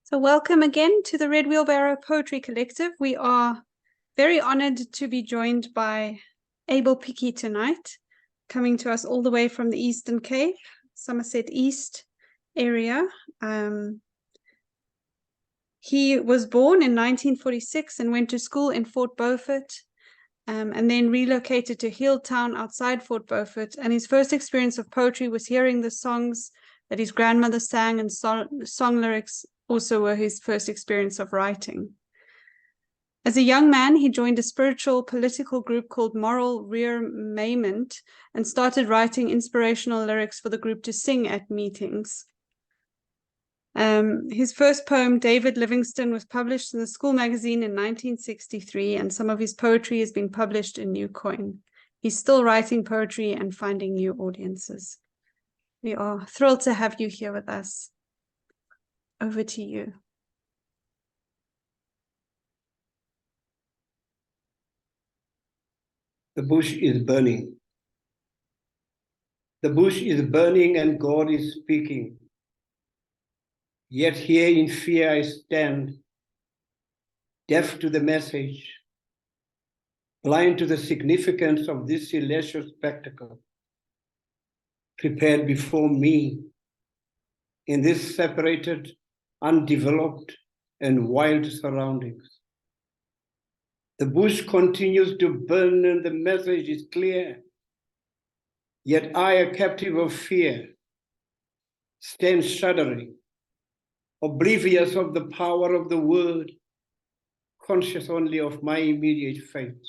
So welcome again to the Red Wheelbarrow Poetry Collective. We are very honored to be joined by Abel Piki tonight, coming to us all the way from the Eastern Cape, Somerset East area. He was born in 1946 and went to school in Fort Beaufort, and then relocated to Hilltown outside Fort Beaufort. And his first experience of poetry was hearing the songs that his grandmother sang, and song lyrics also were his first experience of writing. As a young man, he joined a spiritual political group called Moral Rearmament and started writing inspirational lyrics for the group to sing at meetings. His first poem, David Livingstone, was published in the school magazine in 1963, and some of his poetry has been published in New Coin. He's still writing poetry and finding new audiences. We are thrilled to have you here with us. Over to you. The bush is burning. The bush is burning and God is speaking. Yet here in fear I stand, deaf to the message, blind to the significance of this celestial spectacle prepared before me in this separated, undeveloped, and wild surroundings. The bush continues to burn and the message is clear. Yet I, a captive of fear, stand shuddering, oblivious of the power of the word, conscious only of my immediate fate.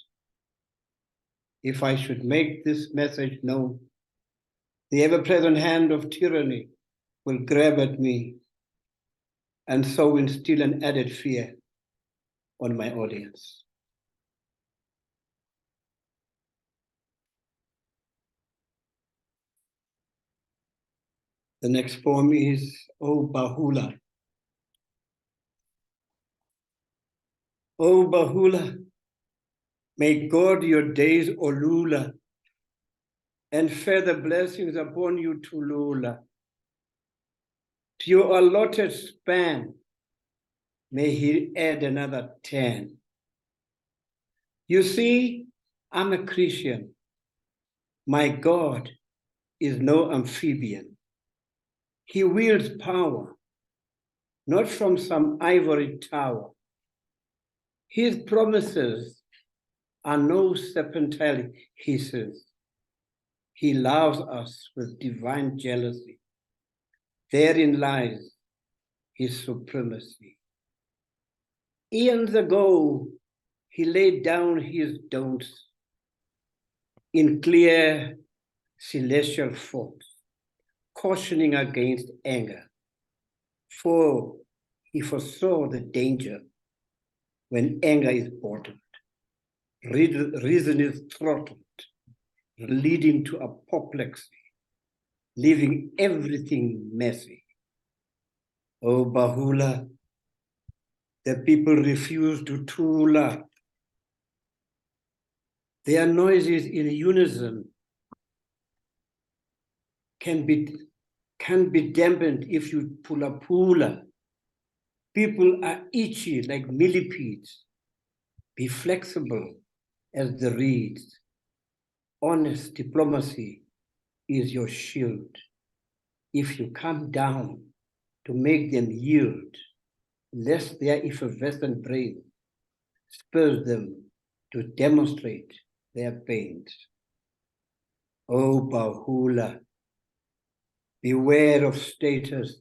If I should make this message known, the ever-present hand of tyranny will grab at me and so instill an added fear on my audience. The next poem is O Bahula. O Bahula, may God your days Olula and further blessings upon you Tulula. To your allotted span, may he add another 10. You see, I'm a Christian. My God is no amphibian. He wields power, not from some ivory tower. His promises are no serpentine hisses. He loves us with divine jealousy. Therein lies his supremacy. Eons ago, he laid down his don'ts in clear celestial forms, cautioning against anger, for he foresaw the danger when anger is bottled, reason is throttled, leading to apoplexy, leaving everything messy. Oh, Bahula, the people refuse to tula. Their noises in unison can be dampened if you pula. People are itchy like millipedes. Be flexible as the reeds. Honest diplomacy is your shield. If you come down to make them yield, lest their effervescent brain spurs them to demonstrate their pains. Oh, Bahula, beware of status.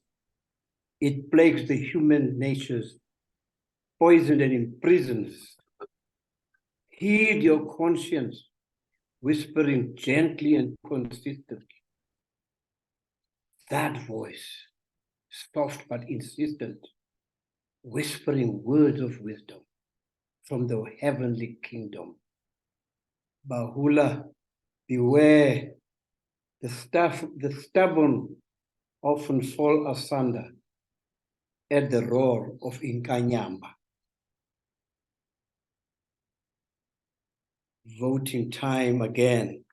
It plagues the human natures, poisons and imprisons. Heed your conscience, whispering gently and consistently. That voice, soft but insistent, whispering words of wisdom from the heavenly kingdom. Bahula, beware, the stubborn often fall asunder at the roar of Inkanyamba. Voting time again.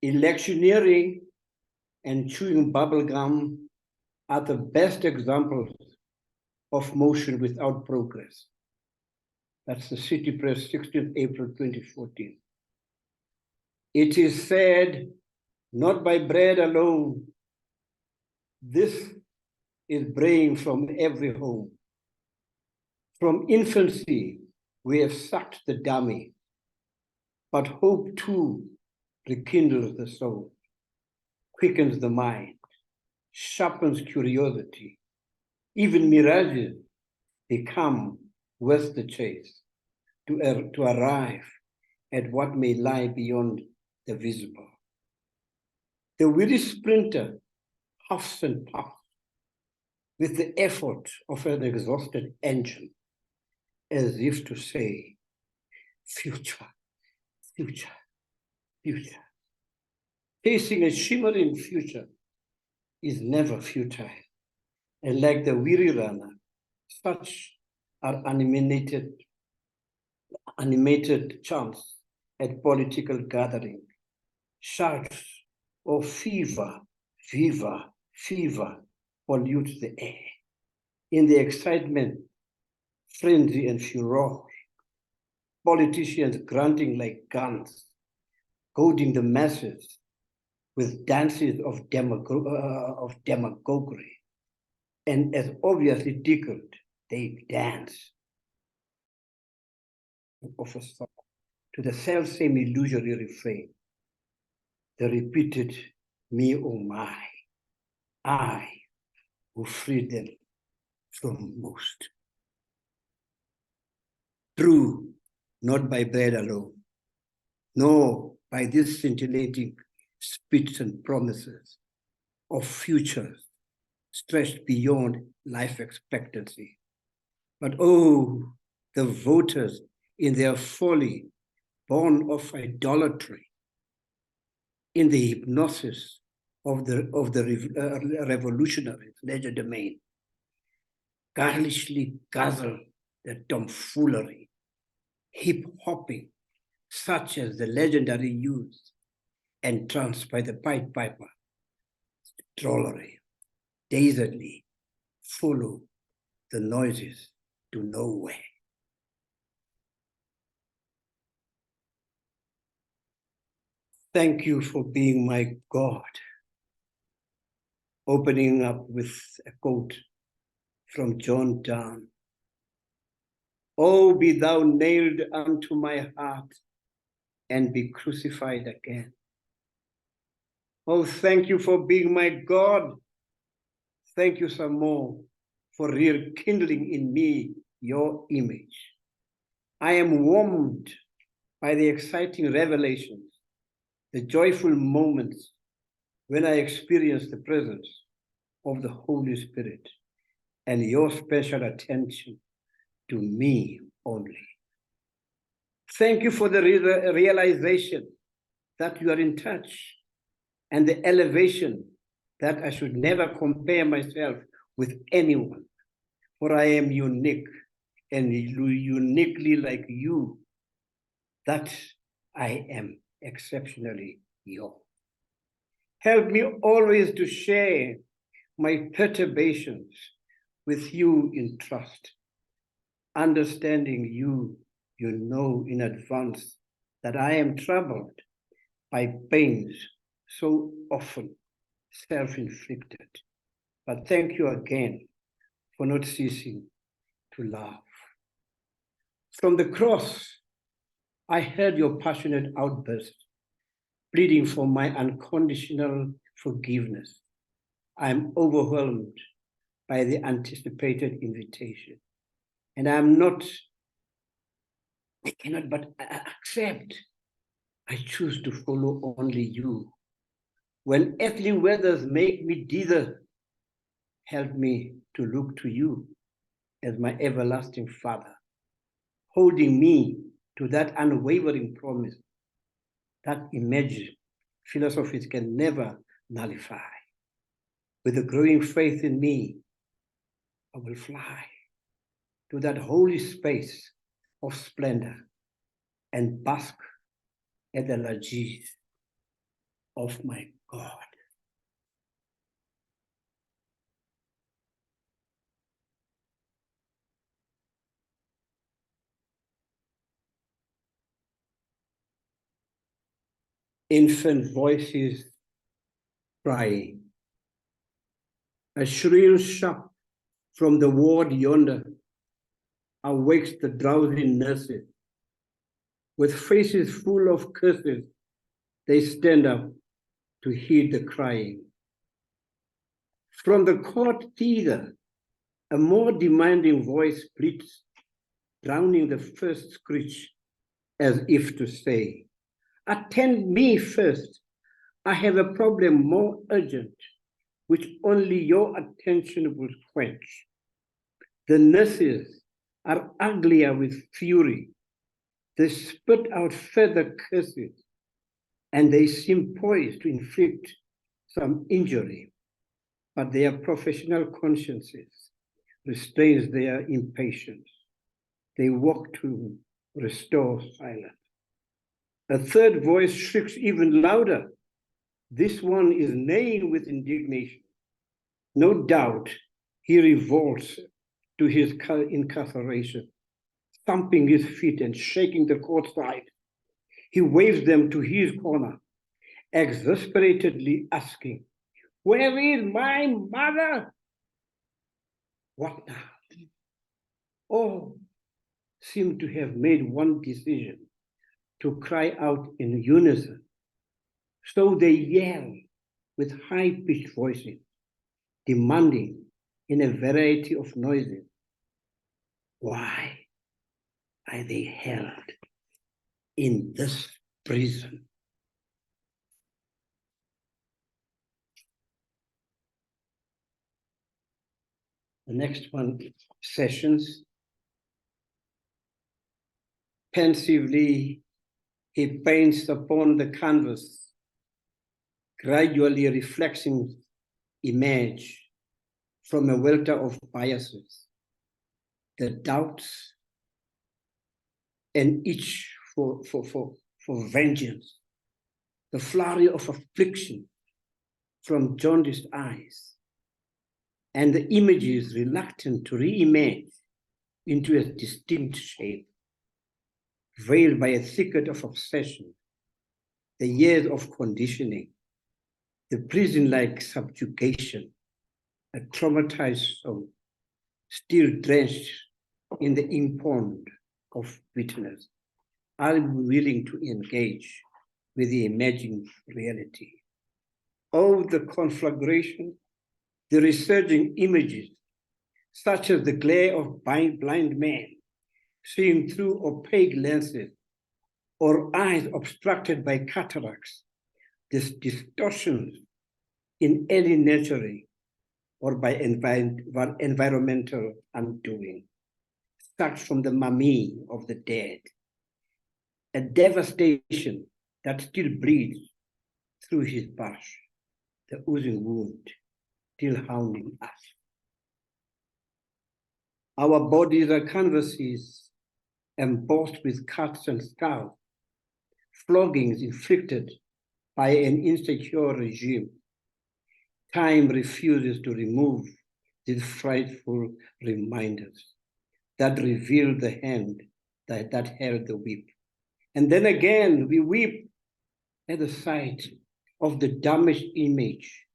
Electioneering and chewing bubblegum are the best examples of motion without progress. That's the City Press, 16th April 2014. It is said, not by bread alone. This is braying from every home. From infancy, we have sucked the dummy, but hope too rekindles the soul, quickens the mind, sharpens curiosity. Even mirages become worth the chase to arrive at what may lie beyond the visible. The weary sprinter puffs and puffs with the effort of an exhausted engine, as if to say, future, future, future. Chasing a shimmering future is never futile. And like the weary runner, such are animated chants at political gathering. Shouts of fever, fever, fever pollute the air. In the excitement, frenzy, and furor, politicians grunting like guns, goading the masses with dances of demagoguery. And as obviously tickled, they dance of a song to the self-same illusory refrain. The repeated, me oh my, I who freed them from most. True, not by bread alone, nor by these scintillating spits and promises of futures stretched beyond life expectancy. But oh, the voters in their folly, born of idolatry, in the hypnosis of the revolutionaries, legerdemain, garishly guzzle the tomfoolery, hip-hopping, such as the legendary youth, entranced by the Pied Piper, drollery, dazedly follow the noises to nowhere. Thank you for being my God. Opening up with a quote from John Donne. Oh, be thou nailed unto my heart and be crucified again. Oh, thank you for being my God. Thank you some more for rekindling in me your image. I am warmed by the exciting revelations, the joyful moments when I experience the presence of the Holy Spirit and your special attention to me only. Thank you for the realization that you are in touch and the elevation that I should never compare myself with anyone, for I am unique and uniquely like you, that I am exceptionally yours. Help me always to share my perturbations with you in trust, understanding you know in advance that I am troubled by pains so often self-inflicted. But thank you again for not ceasing to love. From the cross, I heard your passionate outburst, pleading for my unconditional forgiveness. I am overwhelmed by the anticipated invitation. And I cannot but accept. I choose to follow only you. When earthly weathers make me dither, help me to look to you as my everlasting Father, holding me to that unwavering promise that image philosophies can never nullify. With a growing faith in me, I will fly to that holy space of splendor and bask at the largesse of my God. infant voices crying. A shrill shout from the ward yonder awakes the drowsy nurses. With faces full of curses, they stand up to heed the crying. From the court theater, a more demanding voice bleats, drowning the first screech, as if to say, "Attend me first. I have a problem more urgent, which only your attention will quench." The nurses are uglier with fury. They spit out further curses, and they seem poised to inflict some injury, but their professional consciences restrains their impatience. They walk to restore silence. A third voice shrieks even louder. This one is neighing with indignation. No doubt he revolts to his incarceration, thumping his feet and shaking the court side. He waves them to his corner, exasperatedly asking, "Where is my mother?" What now? All seem to have made one decision, to cry out in unison. So they yell with high-pitched voices, demanding in a variety of noises, why are they held in this prison? The next one, Sessions. Pensively, he paints upon the canvas, gradually reflecting image from a welter of biases, the doubts, and itch for vengeance, the flurry of affliction from jaundiced eyes, and the images reluctant to re-emerge into a distinct shape, veiled by a thicket of obsession, the years of conditioning, the prison-like subjugation, a traumatized soul, still drenched in the ink pond of bitterness, unwilling to engage with the emerging reality. Oh, the conflagration, the resurging images, such as the glare of blind men seeing through opaque lenses or eyes obstructed by cataracts, this distortions in early nurturing or by environmental undoing, sucked from the mummy of the dead, a devastation that still bleeds through his brush, the oozing wound still hounding us. Our bodies are canvases embossed with cuts and scars, floggings inflicted by an insecure regime. Time refuses to remove these frightful reminders that reveal the hand that held the whip. And then again, we weep at the sight of the damaged image,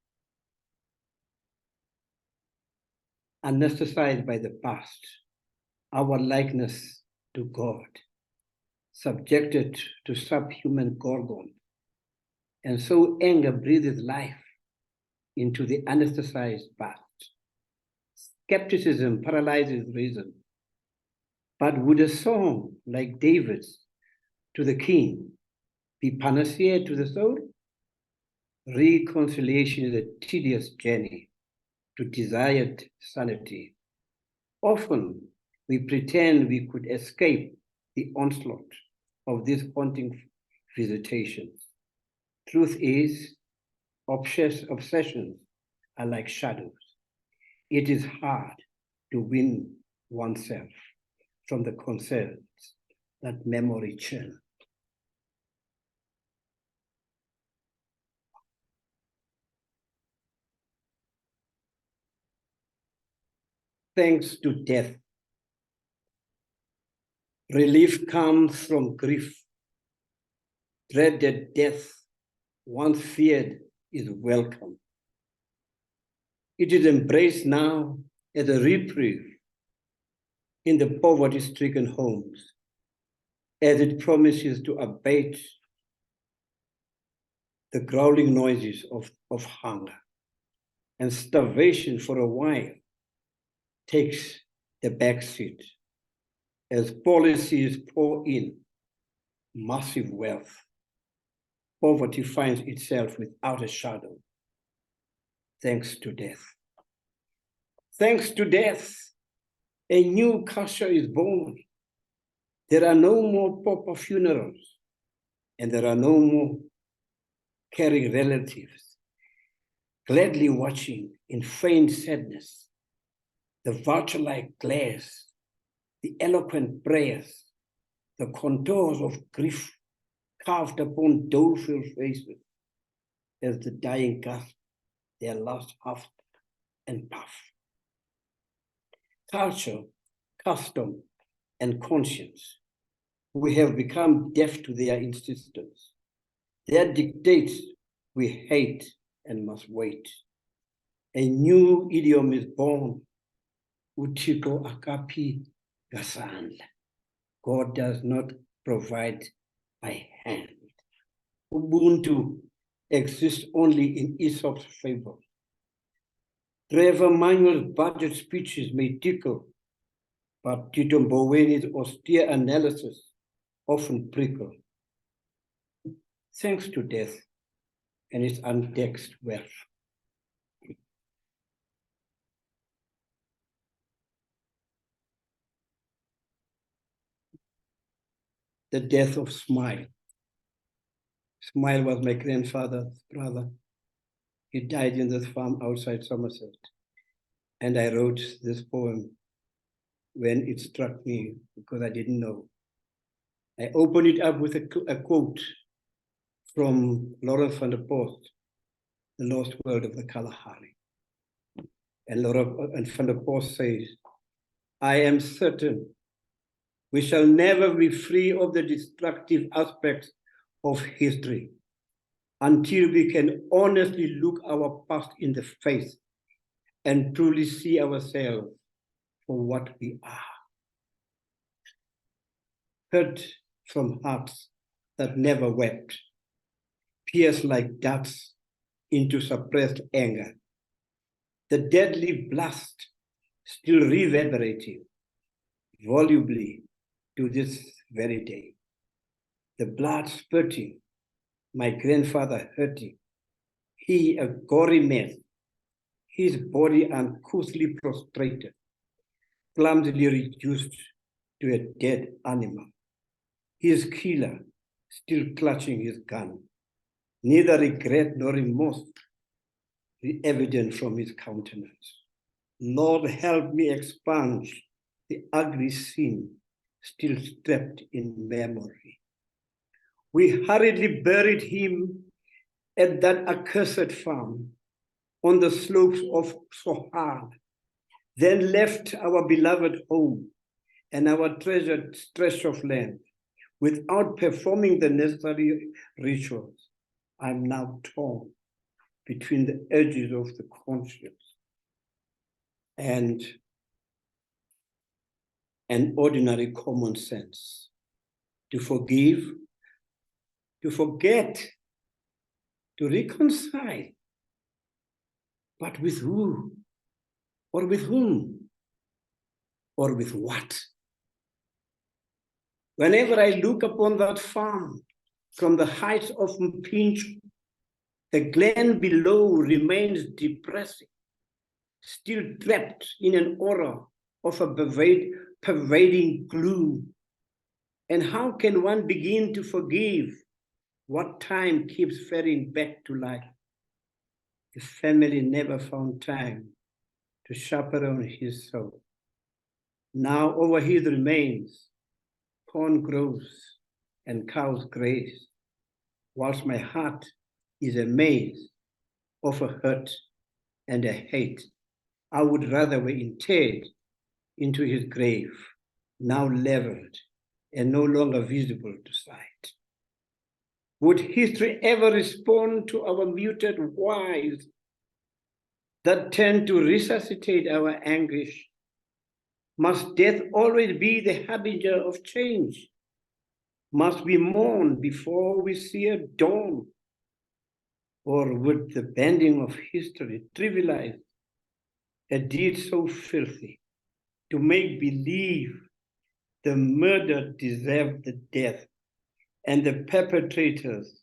anesthetized by the past, our likeness to God, subjected to subhuman gorgon. And so anger breathes life into the anesthetized past. Skepticism paralyzes reason. But would a song like David's to the king be panacea to the soul? Reconciliation is a tedious journey to desired sanity. Often we pretend we could escape the onslaught of these haunting visitations. Truth is, obsessions are like shadows. It is hard to win oneself from the concerns that memory churn. Thanks to death, relief comes from grief. Dreaded death once feared, is welcome. It is embraced now as a reprieve in the poverty-stricken homes, as it promises to abate the growling noises of hunger, and starvation for a while takes the back seat as policies pour in massive wealth. Poverty finds itself without a shadow, thanks to death. Thanks to death, a new culture is born. There are no more pauper funerals, and there are no more caring relatives, gladly watching in faint sadness the vulture-like glares, the eloquent prayers, the contours of grief carved upon doleful faces as the dying gasp their last huff and puff. Culture, custom, and conscience, we have become deaf to their insistence. Their dictates we hate and must wait. A new idiom is born, Uthixo akaphi ngasandla. God does not provide by hand. Ubuntu exists only in Aesop's fable. Trevor Manuel's budget speeches may tickle, but Tito Mboweni's austere analysis often prickle. Thanks to death and its untaxed wealth. The death of Smile. Smile was my grandfather's brother. He died in this farm outside Somerset. And I wrote this poem when it struck me because I didn't know. I opened it up with a quote from Lawrence van der Post, The Lost World of the Kalahari. And van der Post says, I am certain we shall never be free of the destructive aspects of history until we can honestly look our past in the face and truly see ourselves for what we are. Hurt from hearts that never wept, pierced like darts into suppressed anger. The deadly blast still reverberating volubly to this very day. The blood spurting, my grandfather hurting, he a gory mess, his body uncouthly prostrated, clumsily reduced to a dead animal. His killer still clutching his gun, neither regret nor remorse evident from his countenance. Lord, help me expunge the ugly sin still trapped in memory. We hurriedly buried him at that accursed farm on the slopes of Sohar, then left our beloved home and our treasured stretch of land without performing the necessary rituals. I'm now torn between the edges of the conscience and an ordinary common sense. To forgive, to forget, to reconcile. But with who? Or with whom? Or with what? Whenever I look upon that farm from the heights of Mpincho, the glen below remains depressing, still trapped in an aura of a pervading gloom. And how can one begin to forgive what time keeps ferrying back to life? The family never found time to chaperone his soul. Now over his remains, corn grows and cows graze, whilst my heart is a maze of a hurt and a hate I would rather were interred into his grave, now leveled and no longer visible to sight. Would history ever respond to our muted whys that tend to resuscitate our anguish? Must death always be the harbinger of change? Must we mourn before we see a dawn? Or would the bending of history trivialize a deed so filthy to make believe the murder deserved the death and the perpetrators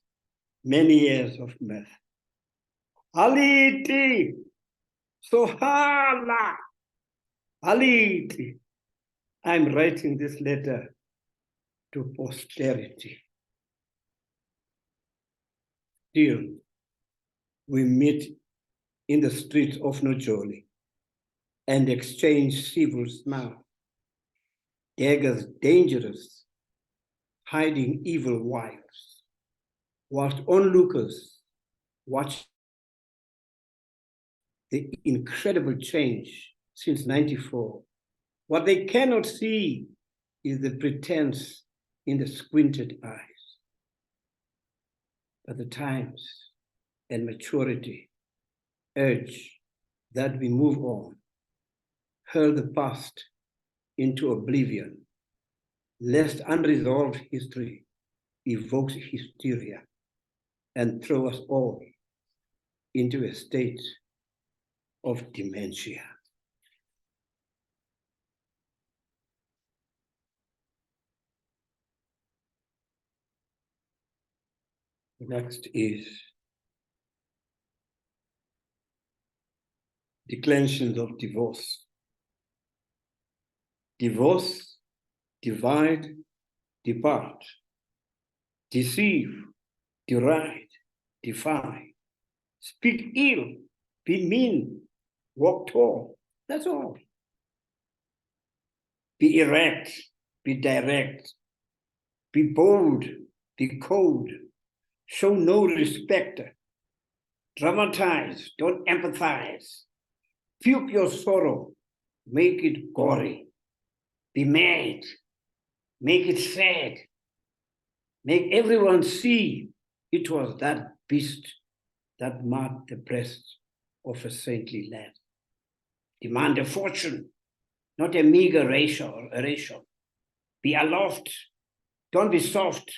many years of mirth? Aliti, Sohala, Aliti. I'm writing this letter to posterity. Still, we meet in the streets of Nojoli and exchange civil smiles. Daggers dangerous, hiding evil wiles, whilst onlookers watch the incredible change since '94. What they cannot see is the pretense in the squinted eyes. But the times and maturity urge that we move on, hurl the past into oblivion, lest unresolved history evokes hysteria and throw us all into a state of dementia. Next is declensions of divorce. Divorce, divide, depart, deceive, deride, defy, speak ill, be mean, walk tall. That's all. Be erect, be direct, be bold, be cold, show no respect, dramatize, don't empathize, puke your sorrow, make it gory, be mad, make it sad, make everyone see it was that beast that marked the breast of a saintly lad. Demand a fortune, not a meager ratio. Be aloft, don't be soft.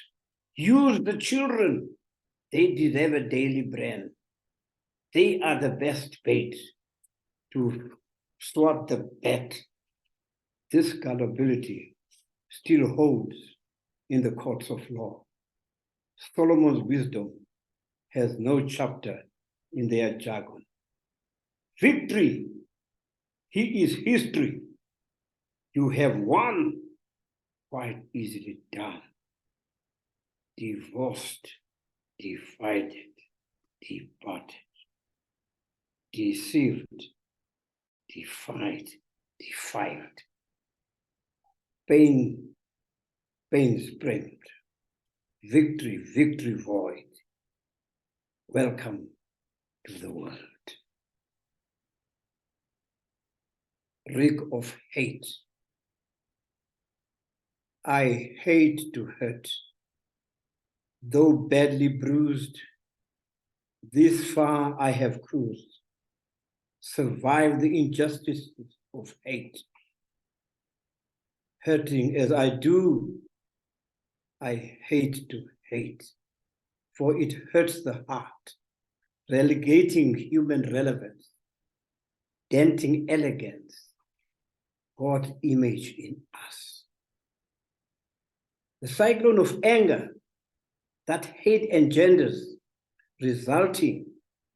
Use the children, they deserve a daily brand. They are the best bait to swat the bat. This gullibility still holds in the courts of law. Solomon's wisdom has no chapter in their jargon. Victory, he is history. You have won, quite easily done. Divorced, divided, departed, deceived, defied, defiled. Pain, pain spent. Victory, victory void. Welcome to the world. Reek of hate. I hate to hurt. Though badly bruised, this far I have cruised. Survived the injustice of hate. Hurting as I do, I hate to hate, for it hurts the heart, relegating human relevance, denting elegance, God's image in us. The cyclone of anger that hate engenders, resulting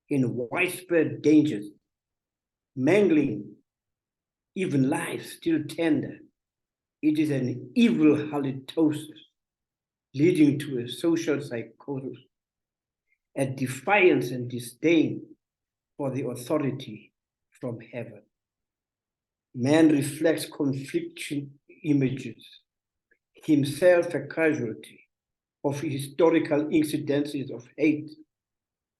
in widespread dangers, mangling even lives still tender. It is an evil halitosis, leading to a social psychosis, a defiance and disdain for the authority from heaven. Man reflects conflicting images, himself a casualty of historical incidences of hate,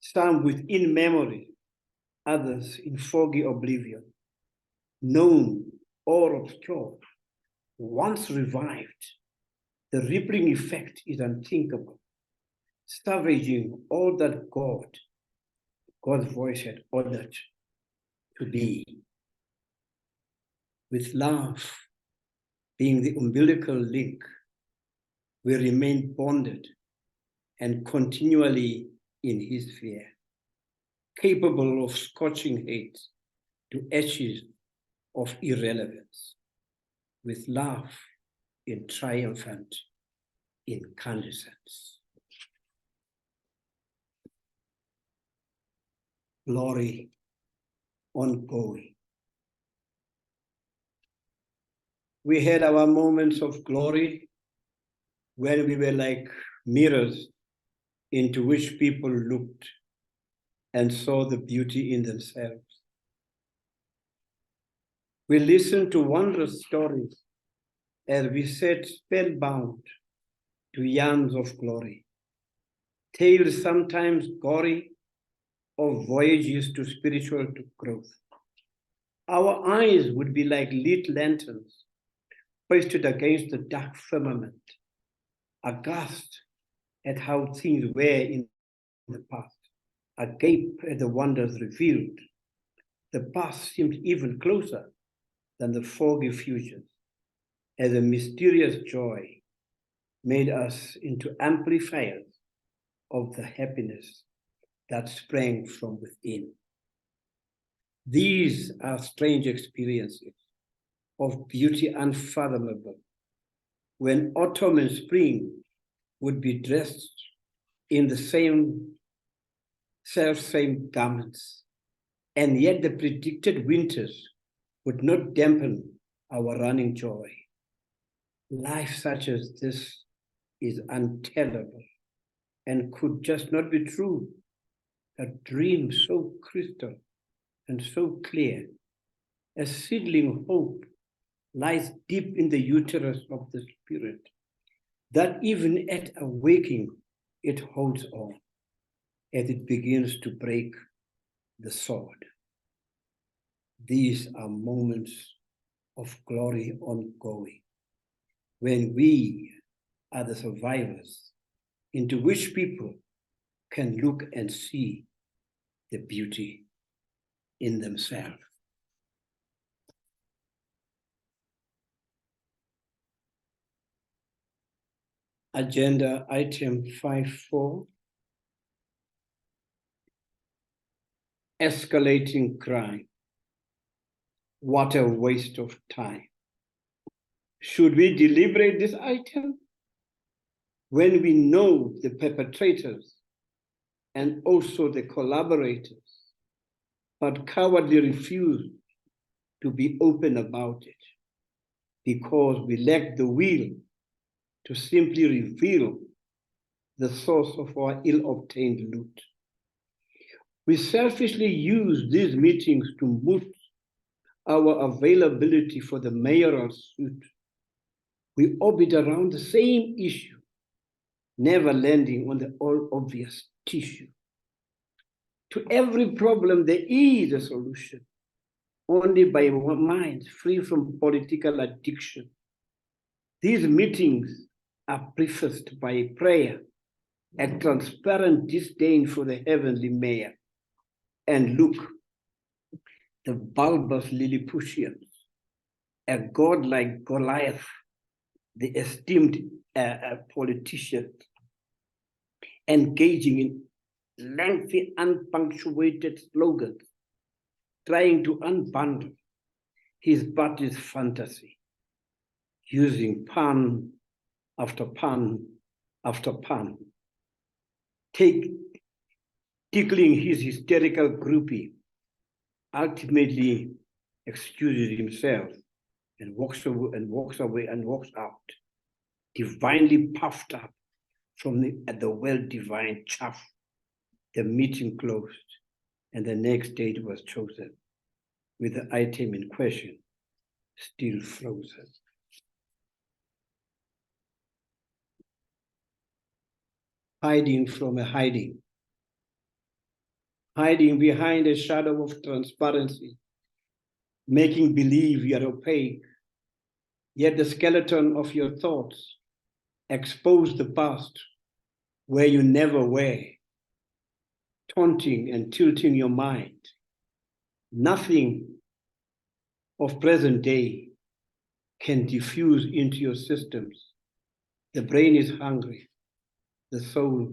some within memory, others in foggy oblivion, known or obscure. Once revived, the rippling effect is unthinkable. savaging all that God's voice had ordered to be, with love being the umbilical link, we remain bonded and continually in his fear, capable of scorching hate to ashes of irrelevance, with love in triumphant incandescence. Glory ongoing. We had our moments of glory where we were like mirrors into which people looked and saw the beauty in themselves. We listened to wondrous stories as we sat spellbound to yarns of glory, tales sometimes gory of voyages to spiritual growth. Our eyes would be like lit lanterns posted against the dark firmament, aghast at how things were in the past, agape at the wonders revealed. The past seemed even closer than the foggy futures, as a mysterious joy made us into amplifiers of the happiness that sprang from within. These are strange experiences of beauty unfathomable, when autumn and spring would be dressed in the same garments, and yet the predicted winters would not dampen our running joy. Life such as this is untellable and could just not be true. A dream so crystal and so clear, a seedling hope lies deep in the uterus of the spirit, that even at awaking, it holds on as it begins to break the sword. These are moments of glory ongoing, when we are the survivors into which people can look and see the beauty in themselves. Agenda item 5.4, escalating crime. What a waste of time. Should we deliberate this item when we know the perpetrators and also the collaborators, but cowardly refuse to be open about it because we lack the will to simply reveal the source of our ill-obtained loot? We selfishly use these meetings to moot our availability for the mayoral suit. We orbit around the same issue, never landing on the all-obvious tissue. To every problem, there is a solution, only by minds free from political addiction. These meetings are prefaced by prayer, a transparent disdain for the heavenly mayor. And look, the bulbous Lilliputians, a god like Goliath, the esteemed politician, engaging in lengthy, unpunctuated slogans, trying to unbundle his party's fantasy, using pun after pun after pun, tickling his hysterical groupie, ultimately excuses himself and walks out, divinely puffed up from the well-divined chaff. The meeting closed, and the next date was chosen, with the item in question still frozen. Hiding from a hiding. Hiding behind a shadow of transparency, making believe you are opaque, yet the skeleton of your thoughts expose the past where you never were, taunting and tilting your mind. Nothing of present day can diffuse into your systems. The brain is hungry. The soul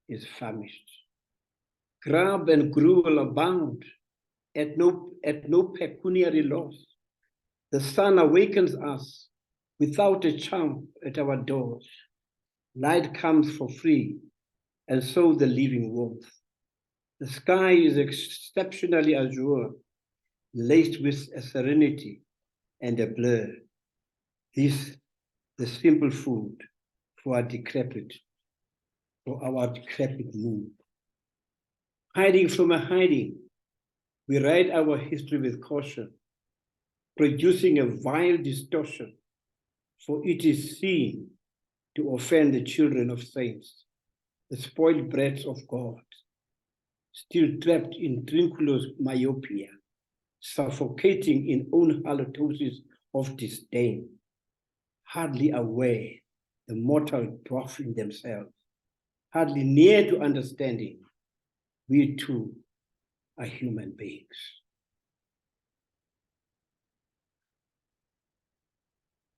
is famished. Grab and gruel abound at no pecuniary loss. The sun awakens us without a charm at our doors. Light comes for free, and so the living warmth. The sky is exceptionally azure, laced with a serenity and a blur. This, the simple food for our decrepit mood. Hiding from a hiding, we write our history with caution, producing a vile distortion, for it is seen to offend the children of saints, the spoiled brats of God, still trapped in trinculous myopia, suffocating in own halitosis of disdain, hardly aware the mortal dwarf in themselves, hardly near to understanding, we too are human beings.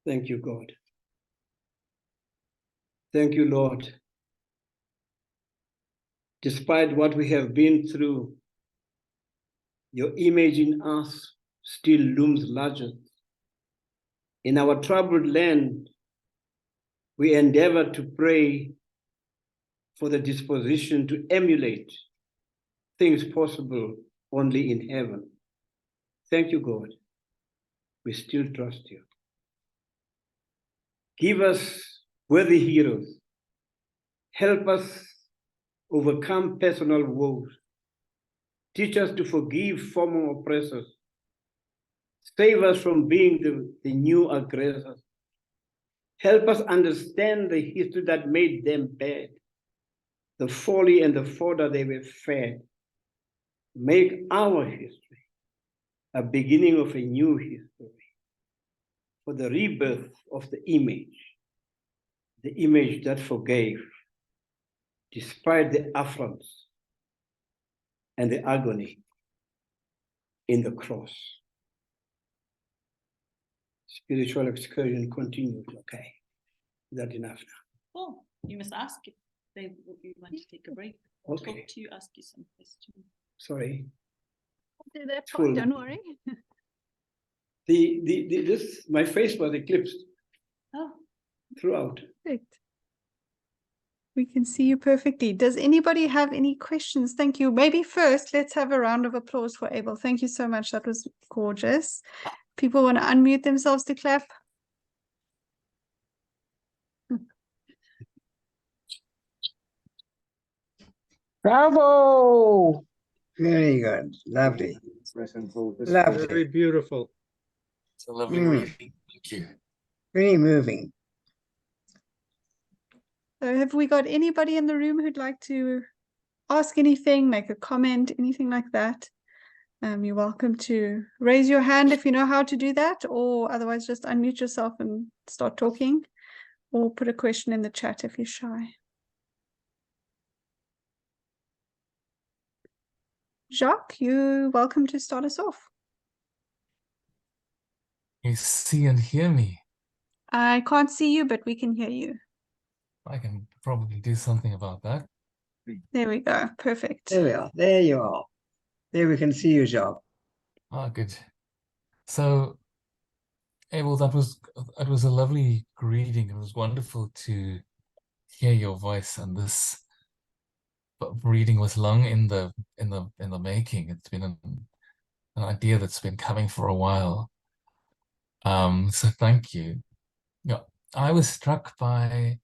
Thank you, God. Thank you, Lord. Despite what we have been through, your image in us still looms larger. In our troubled land, we endeavor to pray for the disposition to emulate things possible only in heaven. Thank you, God. We still trust you. Give us worthy heroes. Help us overcome personal woes. Teach us to forgive former oppressors. Save us from being the new aggressors. Help us understand the history that made them bad, the folly and the fodder they were fed. Make our history a beginning of a new history for the rebirth of the image that forgave despite the affronts and the agony in the cross. Spiritual excursion continues. Okay, is that enough now? Oh, you must ask if they would want to take a break. Okay. Talk to you, ask you some questions. Sorry. I'll do that Full. part, don't worry. This my face was eclipsed Oh, throughout. Perfect. We can see you perfectly. Does anybody have any questions? Thank you. Maybe first, let's have a round of applause for Abel. Thank you so much. That was gorgeous. People want to unmute themselves to clap. Bravo! Very good. Lovely. Lovely. Very beautiful. It's a lovely Mm. reading. Thank you. Very moving. So have we got anybody in the room who'd like to ask anything, make a comment, anything like that? You're welcome to raise your hand if you know how to do that, or otherwise just unmute yourself and start talking, or put a question in the chat if you're shy. Jacques, you're welcome to start us off. You see and hear me. I can't see you, but we can hear you. I can probably do something about that. There we go. Perfect. There we are. There you are. There we can see you, Jacques. Ah, good. So, Abel, that was a lovely greeting. It was wonderful to hear your voice, and this reading was long in the making. It's been an idea that's been coming for a while. So thank you. Yeah, I was struck by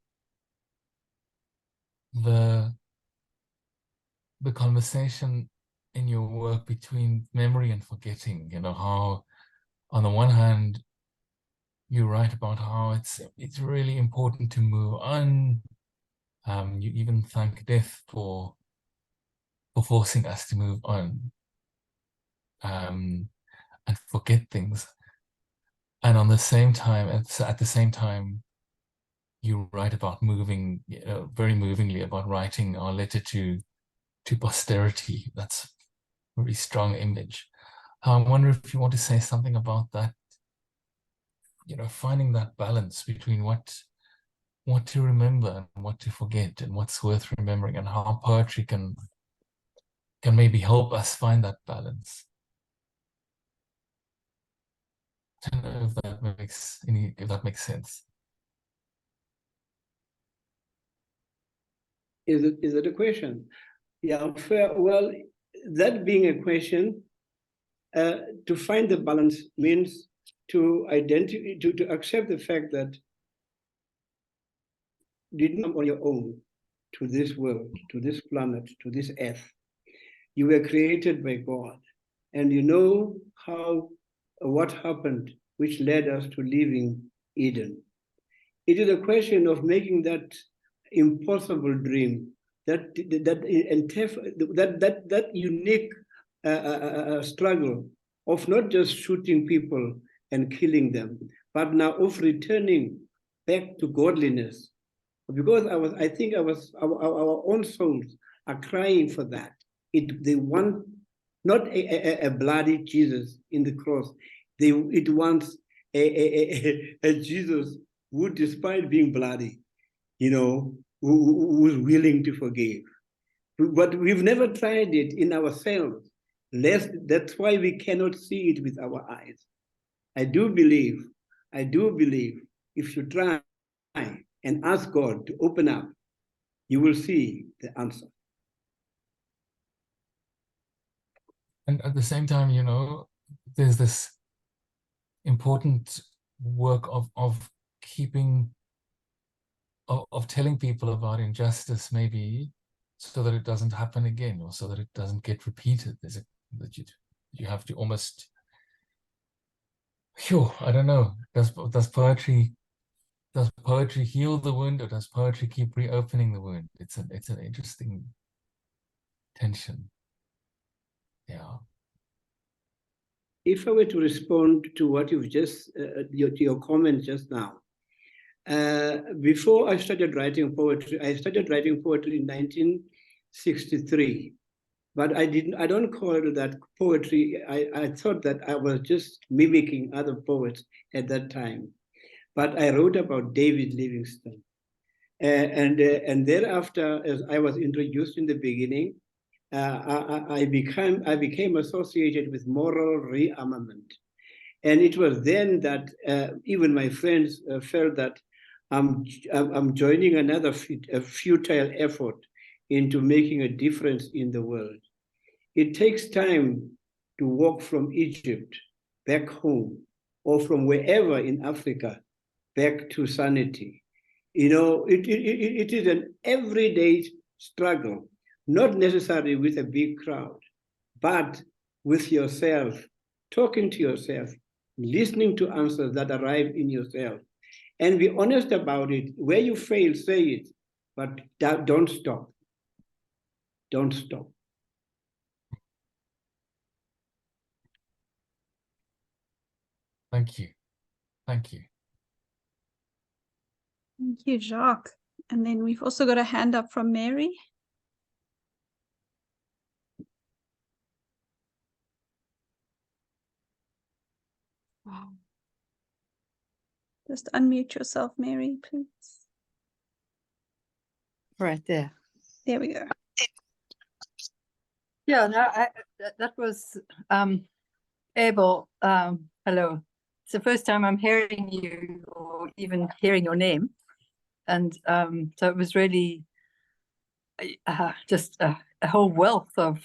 the conversation in your work between memory and forgetting. You know, how on the one hand you write about how it's really important to move on. You even thank death for forcing us to move on, and forget things. And on the same time, at the same time, you write about moving, very movingly about writing our letter to posterity. That's a very strong image. I wonder if you want to say something about that, finding that balance between what to remember and what to forget, and what's worth remembering, and how poetry can maybe help us find that balance. I don't know if that makes sense. Is it a question? Yeah, fair. Well, that being a question, to find the balance means to accept the fact that you didn't come on your own to this world, to this planet, to this earth. You were created by God, and you know what happened, which led us to living Eden. It is a question of making that impossible dream, that unique struggle of not just shooting people and killing them, but now of returning back to godliness. Because I think our own souls are crying for that. They want not a bloody Jesus in the cross. It wants a Jesus who, despite being bloody, who's willing to forgive. But we've never tried it in ourselves. That's why we cannot see it with our eyes. I do believe if you try and ask God to open up, you will see the answer. And at the same time, there's this important work of keeping, of telling people about injustice, maybe, so that it doesn't happen again, or so that it doesn't get repeated. That you have to almost, I don't know, does poetry heal the wound, or does poetry keep reopening the wound? It's an interesting tension. Yeah. If I were to respond to what you've just, your comment just now, before I started writing poetry, in 1963, but I don't call it that poetry. I thought that I was just mimicking other poets at that time. But I wrote about David Livingstone. And thereafter, as I was introduced in the beginning, I became associated with moral rearmament. And it was then that even my friends felt that I'm joining another futile effort into making a difference in the world. It takes time to walk from Egypt back home, or from wherever in Africa back to sanity. It is an everyday struggle, not necessarily with a big crowd, but with yourself, talking to yourself, listening to answers that arrive in yourself, and be honest about it. Where you fail, say it, but don't stop. Don't stop. Thank you. Thank you. Thank you, Jacques. And then we've also got a hand up from Mary. Just unmute yourself, Mary, please. Right there. There we go. Yeah, no, that was Abel. Hello. It's the first time I'm hearing you, or even hearing your name. And so it was really just a whole wealth of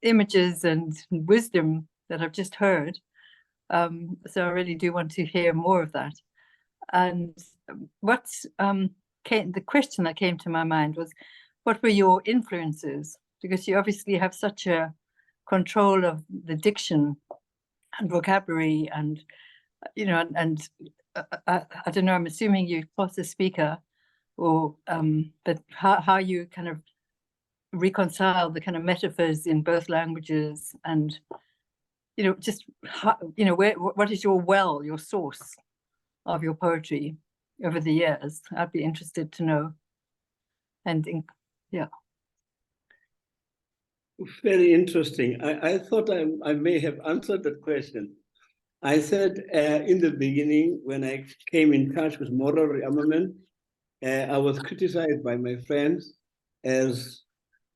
images and wisdom that I've just heard. So I really do want to hear more of that. And the question that came to my mind was, what were your influences? Because you obviously have such a control of the diction and vocabulary, and I don't know, I'm assuming you're both a speaker, or but how you kind of reconcile the kind of metaphors in both languages, and just how, what is your source of your poetry? over the years? I'd be interested to know. And yeah. Very interesting. I thought I may have answered that question. I said in the beginning, when I came in touch with moral rearmament, I was criticized by my friends as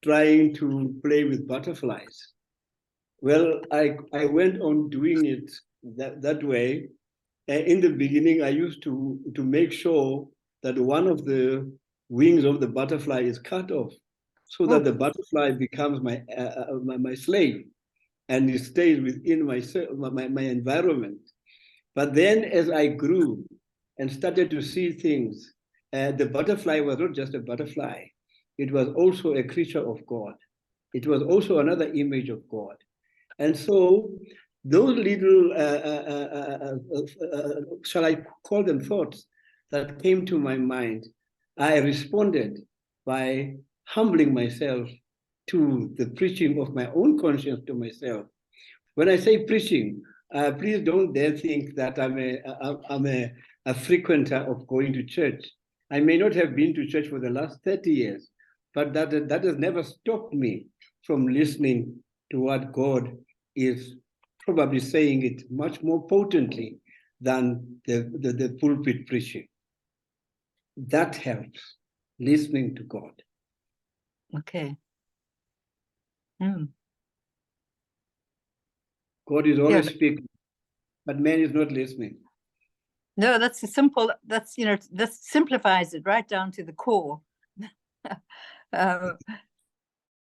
trying to play with butterflies. Well, I went on doing it that way. In the beginning, I used to make sure that one of the wings of the butterfly is cut off, so that the butterfly becomes my slave, and it stays within my environment. But then, as I grew and started to see things, the butterfly was not just a butterfly; it was also a creature of God. It was also another image of God. And so those little, shall I call them thoughts that came to my mind, I responded by humbling myself to the preaching of my own conscience to myself. When I say preaching, please don't dare think that I'm a frequenter of going to church. I may not have been to church for the last 30 years, but that has never stopped me from listening to what God is probably saying it much more potently than the pulpit preaching. That helps, listening to God. Okay. God is always speaking, but man is not listening. No, that's a simple, that's, you know, that simplifies it right down to the core.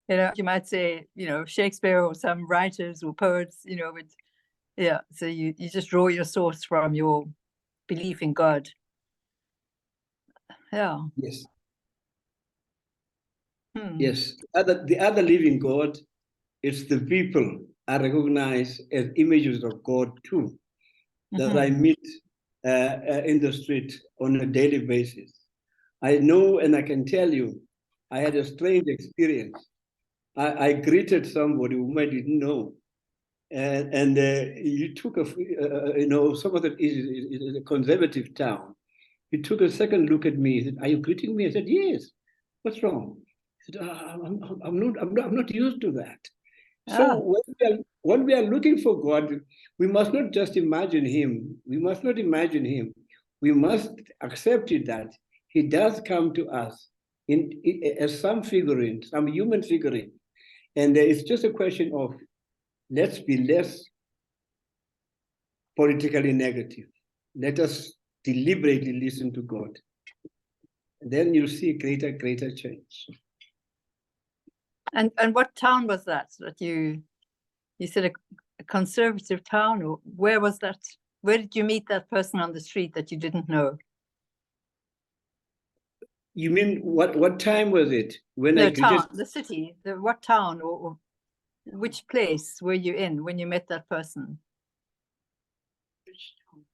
You know, you might say, you know, Shakespeare or some writers or poets, you know, with, yeah, so you just draw your source from your belief in God. Yeah. Yes. Yes. The other living God, it's the people I recognize as images of God too, that I meet in the street on a daily basis. I know, and I can tell you, I had a strange experience. I greeted somebody whom I didn't know, and you took you know, some of it is a conservative town. He took a second look at me. He said, "Are you greeting me?" I said, "Yes." "What's wrong?" He said, I'm not used to that. So when we are looking for God, we must not just imagine him. We must not imagine him. We must accept it that he does come to us as some figurine, some human figurine. And it's just a question of, let's be less politically negative. Let us deliberately listen to God. And then you'll see greater change. And what town was that you said a conservative town, or where was that? Where did you meet that person on the street that you didn't know? You mean what time was it when I greeted? Town, the city, what town or which place were you in when you met that person?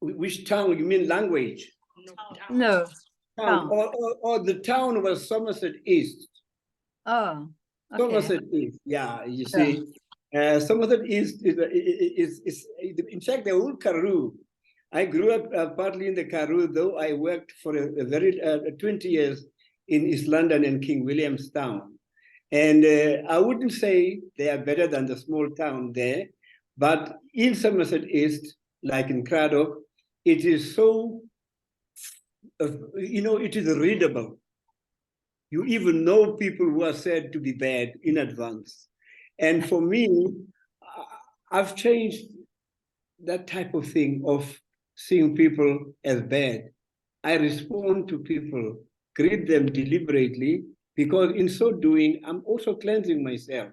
Which town? You mean language? No. Town. Or the town was Somerset East. Oh, okay. Somerset East, yeah, you see. Somerset East is in fact the old Karoo. I grew up partly in the Karoo, though I worked for a very 20 years in East London and King Williamstown. And I wouldn't say they are better than the small town there, but in Somerset East, like in Craddock, it is so, you know, it is readable. You even know people who are said to be bad in advance. And for me, I've changed that type of thing of seeing people as bad. I respond to people, greet them deliberately, because in so doing, I'm also cleansing myself.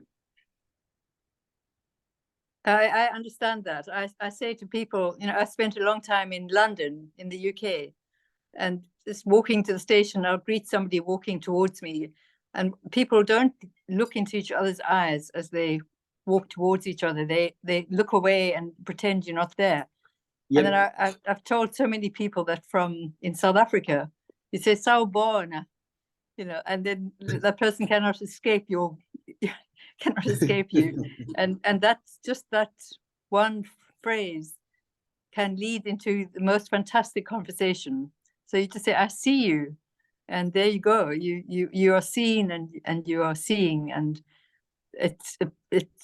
I understand that. I say to people, you know, I spent a long time in London, in the UK, and just walking to the station, I'll greet somebody walking towards me, and people don't look into each other's eyes as they walk towards each other. They look away and pretend you're not there. Yep. And then I've told so many people that in South Africa, you say "sawubona," you know, and then that person cannot escape you, and that's just that one phrase can lead into the most fantastic conversation. So you just say, I see you. And there you go. You are seen and you are seeing, and it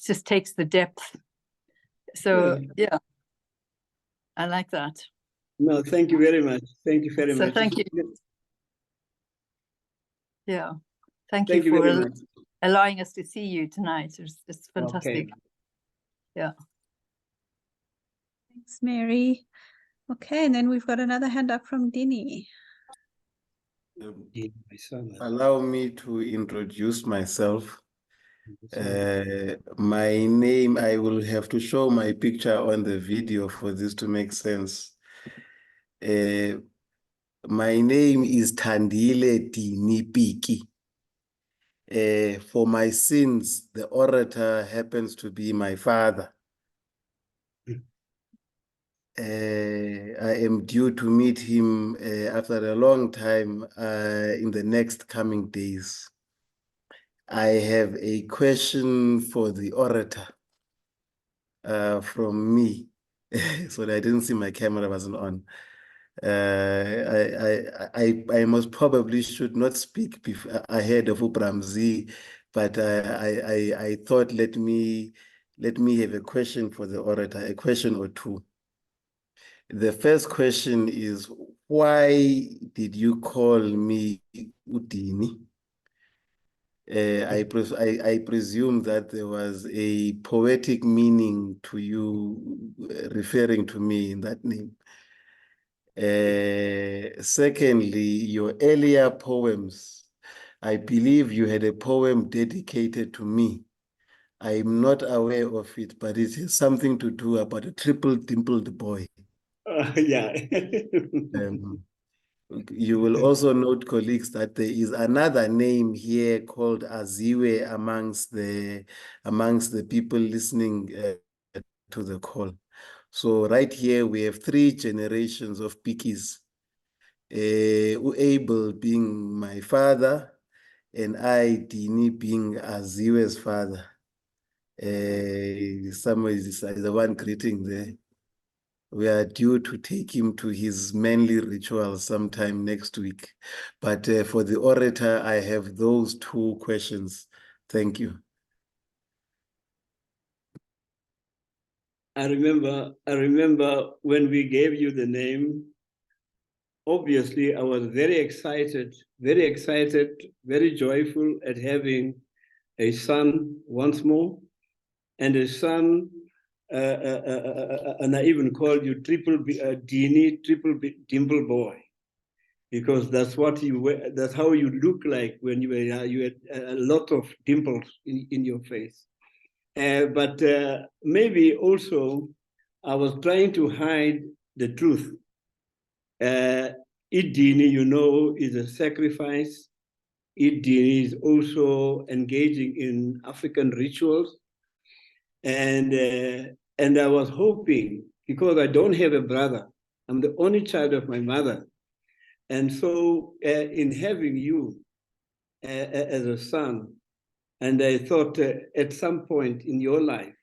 just takes the depth. So yeah, I like that. No, thank you very much. Thank you very So much. thank you. Yeah, thank Thank you you for very much. allowing us to see you tonight. It's fantastic. Okay. Yeah. Thanks, Mary. Okay, and then we've got another hand up from Dini. My son. Allow me to introduce myself. My name, I will have to show my picture on the video for this to make sense. My name is Thandile Dini Piki. For my sins, the orator happens to be my father. I am due to meet him after a long time in the next coming days. I have a question for the orator from me. Sorry, I didn't see my camera wasn't on. I most probably should not speak ahead of Ubramzi, but I thought let me have a question for the orator, a question or two. The first question is, why did you call me Udini? I presume that there was a poetic meaning to you referring to me in that name. Secondly, your earlier poems, I believe you had a poem dedicated to me. I'm not aware of it, but it has something to do about a triple dimpled boy. Yeah. You will also note, colleagues, that there is another name here called Aziwe amongst the people listening to the call. So right here we have 3 generations of Pikis. Abel being my father, and I, Dini, being Aziwe's father. Somewhere is the one greeting there. We are due to take him to his manly ritual sometime next week. But for the orator, I have those 2 questions. Thank you. I remember when we gave you the name, obviously I was very excited, very joyful at having a son once more, and a son, and I even called you Dini, triple dimple boy, because that's what you were, that's how you look like when you were, you had a lot of dimples in your face. But maybe also I was trying to hide the truth. Idini, you know, is a sacrifice. Idini is also engaging in African rituals. And I was hoping, because I don't have a brother, I'm the only child of my mother. And so in having you as a son, and I thought at some point in your life,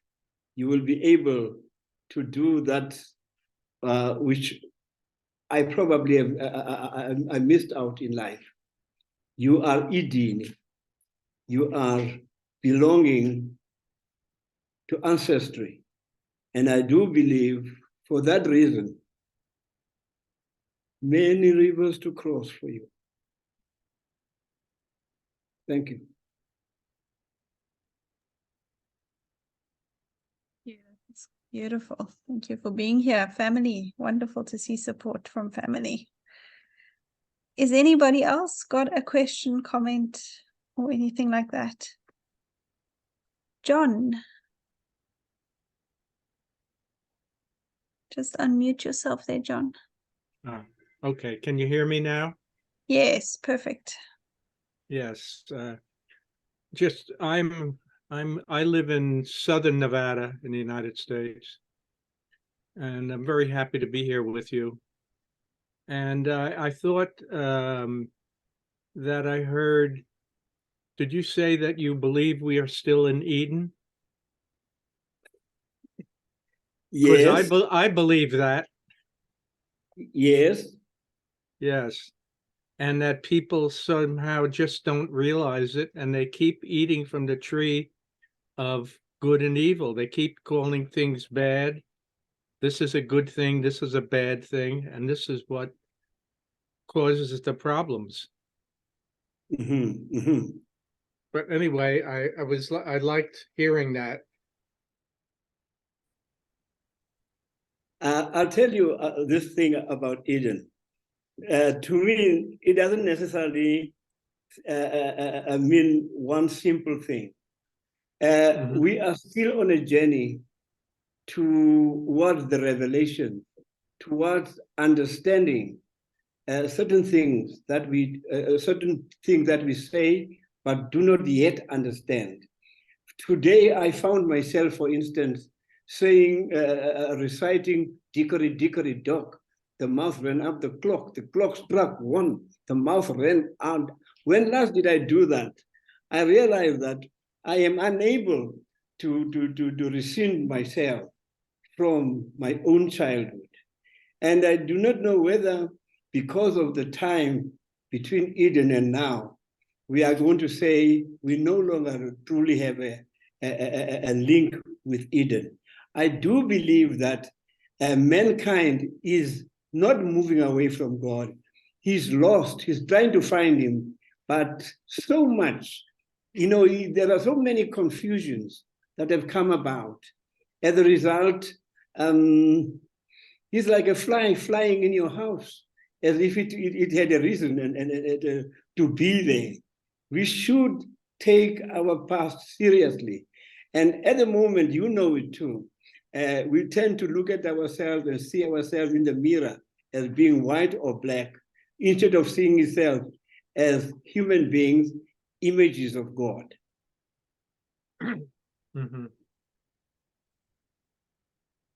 you will be able to do that, which I probably have, I missed out in life. You are Idini. You are belonging to ancestry. And I do believe for that reason, many rivers to cross for you. Thank you. Yeah, it's beautiful. Thank you for being here. Family, wonderful to see support from family. Is anybody else got a question, comment, or anything like that? John, just unmute yourself there, John. Okay, can you hear me now? Yes, perfect. Yes. Just I live in Southern Nevada in the United States, and I'm very happy to be here with you. And I thought that I heard, did you say that you believe we are still in Eden? Yes. Because I believe that. Yes. Yes. And that people somehow just don't realize it, and they keep eating from the tree of good and evil. They keep calling things bad. This is a good thing, this is a bad thing, and this is what causes the problems. But anyway, I liked hearing that. I'll tell you this thing about Eden. To me, it doesn't necessarily mean one simple thing. We are still on a journey towards the revelation, towards understanding certain things that we say, but do not yet understand. Today, I found myself, for instance, saying, reciting "Dickory, dickory, dock." The mouse ran up the clock struck one, the mouse ran out. When last did I do that? I realized that I am unable to rescind myself from my own childhood. And I do not know whether, because of the time between Eden and now, we are going to say we no longer truly have a link with Eden. I do believe that mankind is not moving away from God. He's lost. He's trying to find him, but so much, there are so many confusions that have come about. As a result, he's like a fly flying in your house, as if it had a reason and to be there. We should take our past seriously. And at the moment, you know it too, we tend to look at ourselves and see ourselves in the mirror as being white or black, instead of seeing itself as human beings, images of God.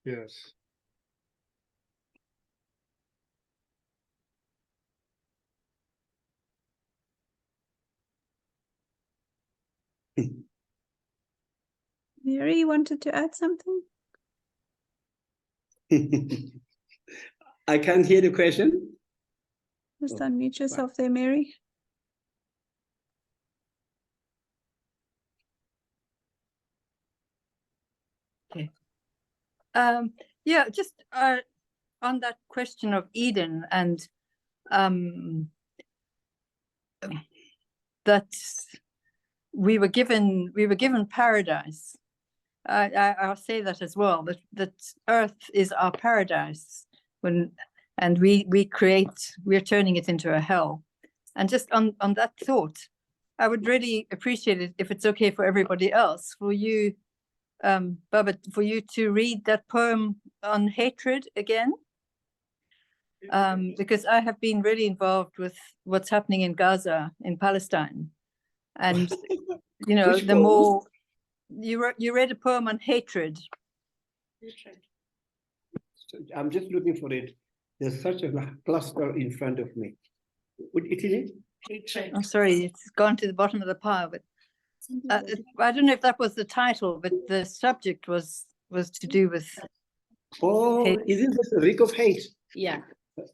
Yes. Mary, you wanted to add something? I can't hear the question. Just unmute yourself there, Mary. Okay. Yeah, just on that question of Eden and that we were given paradise. I'll say that as well, that earth is our paradise and we're turning it into a hell. And just on that thought, I would really appreciate it if it's okay for everybody else, for you, Babette, for you to read that poem on hatred again. Because I have been really involved with what's happening in Gaza, in Palestine. And, the more you read a poem on hatred. I'm just looking for it. There's such a cluster in front of me. What it is? Hatred. I'm sorry, it's gone to the bottom of the pile, but I don't know if that was the title, but the subject was to do with. Oh, hate. is it the Rick of Hate? Yeah.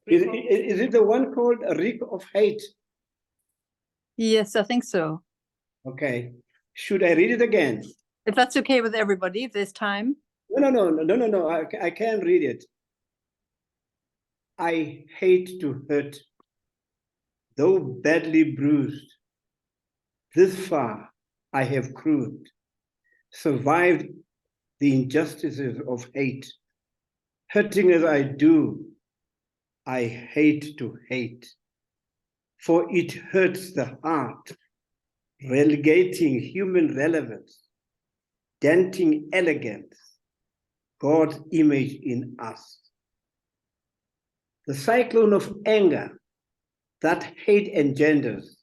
Is it the one called Rick of Hate? Yes, I think so. Okay. Should I read it again? If that's okay with everybody, if there's time. No. I can't read it. I hate to hurt, though badly bruised. This far I have cruised, survived the injustices of hate. Hurting as I do, I hate to hate, for it hurts the heart, relegating human relevance, denting elegance, God's image in us. The cyclone of anger that hate engenders,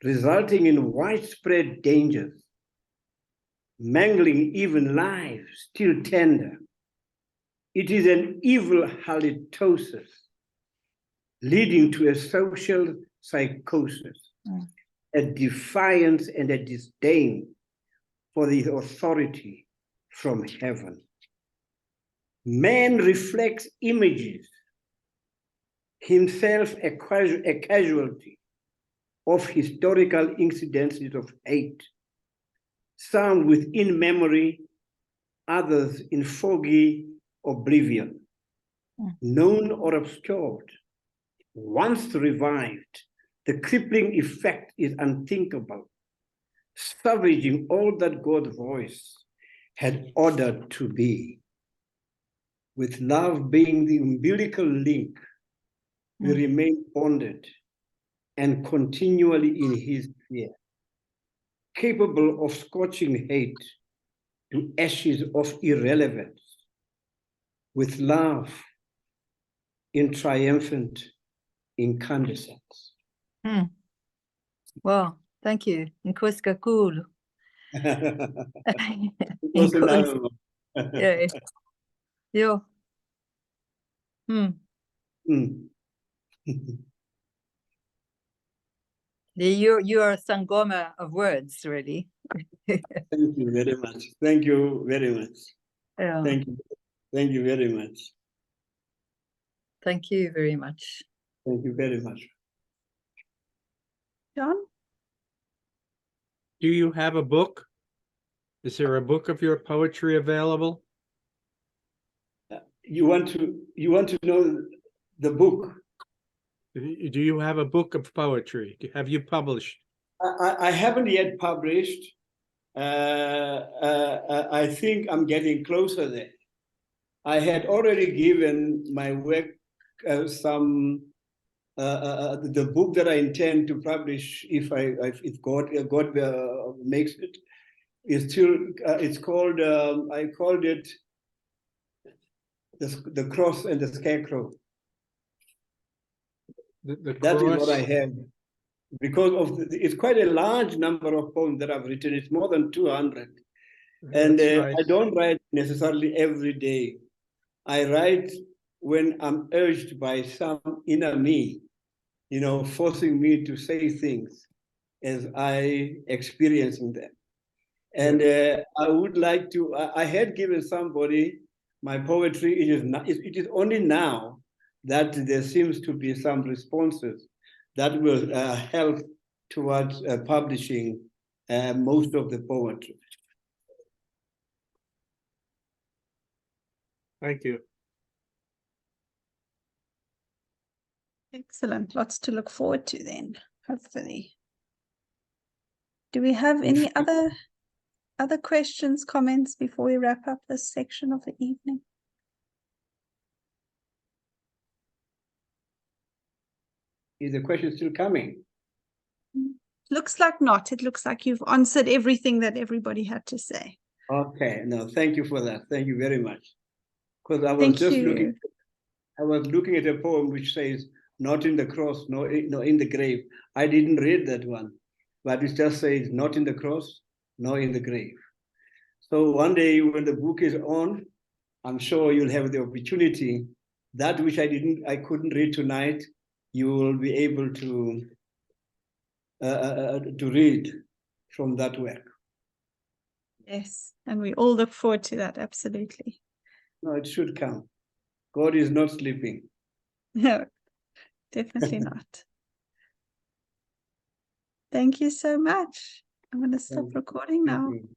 resulting in widespread dangers, mangling even lives still tender. It is an evil halitosis, leading to a social psychosis, a defiance and a disdain for the authority from heaven. Man reflects images himself a casualty of historical incidents of hate, some within memory, others in foggy oblivion, known or obscured. Once revived, the crippling effect is unthinkable, savaging all that God's voice had ordered to be. With love being the umbilical link, we remain bonded and continually in his fear, capable of scorching hate to ashes of irrelevance, with love in triumphant incandescence. Well, thank you. Inkosi kakhulu. Also Inkosi. now, Yeah. Yo. You are a sangoma of words, really. Thank you very much. Thank you very much. Yeah. Thank you. Thank you very much. Thank you very much. Thank you very much. John? Do you have a book? Is there a book of your poetry available? You want to know the book? Do you have a book of poetry? Have you published? I haven't yet published. I think I'm getting closer there. I had already given my work the book that I intend to publish, if God makes it, is still. It's called. I called it the Cross and the Scarecrow. That is what I have, because of it's quite a large number of poems that I've written. It's more than 200, and nice. I don't write necessarily every day. I write when I'm urged by some inner me, forcing me to say things as I experiencing them. And I would like to. I had given somebody my poetry. It is only now that there seems to be some responses that will help towards publishing most of the poetry. Thank you. Excellent. Lots to look forward to then, hopefully. Do we have any other questions, comments before we wrap up this section of the evening? Is the question still coming? Looks like not. It looks like you've answered everything that everybody had to say. Okay, no, thank you for that. Thank you very much. Because I was Thank just you. looking at a poem which says, "Not in the cross, no, in the grave." I didn't read that one, but it just says, "Not in the cross, no, in the grave." So one day when the book is on, I'm sure you'll have the opportunity. That which I couldn't read tonight, you will be able to read from that work. Yes, and we all look forward to that, absolutely. No, it should come. God is not sleeping. No, definitely not. Thank you so much. I'm going to stop recording now. Thank you.